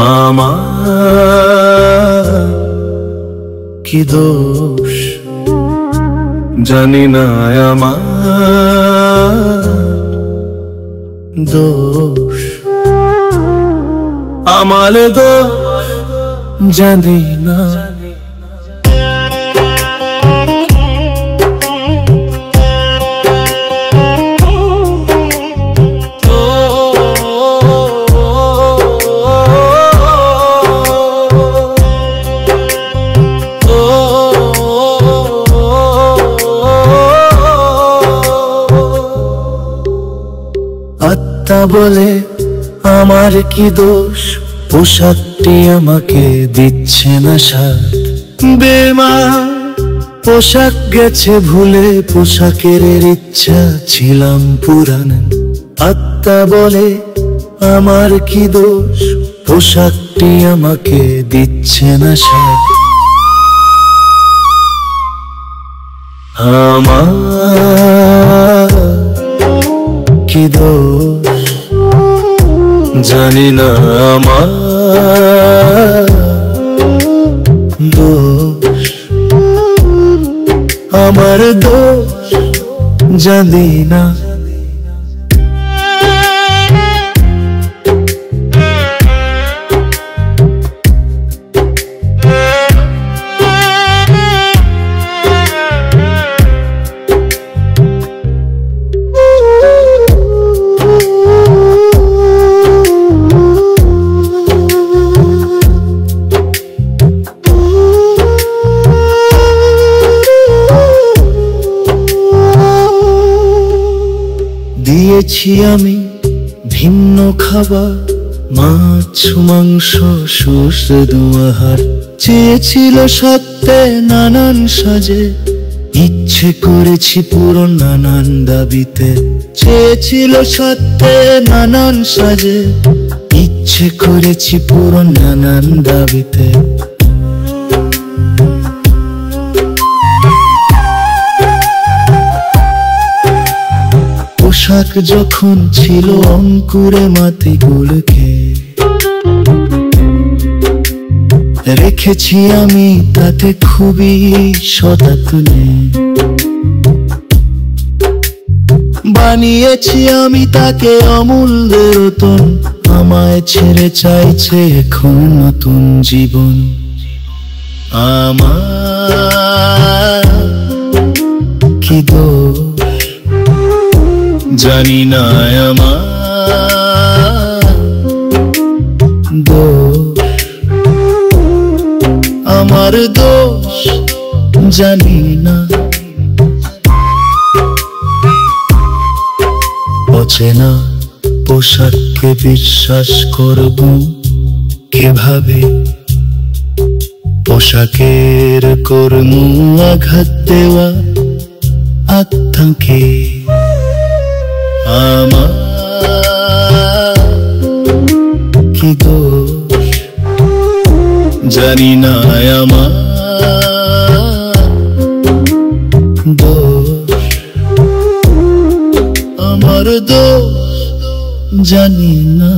আমার কি দোষ জানি না, আমার দোষ, আমার দোষ জানি না। আত্মা বলে আমার কি দোষ, পোশাকটি আমাকে দিচ্ছে না সাথ। বেমান পোশাক গেছে ভুলে, পোশাকের ইচ্ছা ছিলাম পুরান। আত্মা বলে আমার কি দোষ, পোশাকটি আমাকে দিচ্ছে না সাথ। আমার কি দোষ জানি না, আমার দোষ, আমার দোষ জানি না। দিয়েছি আমি ভিন্ন খাবার, মাছ মাংস সুস্বাদু আহার। চেয়েছিল সত্যে নানান সাজে, ইচ্ছে করেছি পূরণ নানান দাবিতে। চেয়েছিল সত্যে নানান সাজে, ইচ্ছে করেছি পূরণ নানান দাবিতে। পোশাক যখন ছিল অঙ্কুরে মাটি গুলকে, রেখেছি আমি তাতে খুবই সযত্নে। বানিয়েছি আমি তাকে অমূল্য রতন, আমায় ছেড়ে চাইছে এখন নতুন জীবন। আমার কি দোষ জানি না, আমার দোষ, আমার দোষ জানি না। অচেনা পোশাককে বিশ্বাস করব কিভাবে, পোশাকের কর্ম আঘাত দেওয়া আত্মাকে। আমার কি দোষ জানি না, আমার দোষ, আমার দোষ জানি না।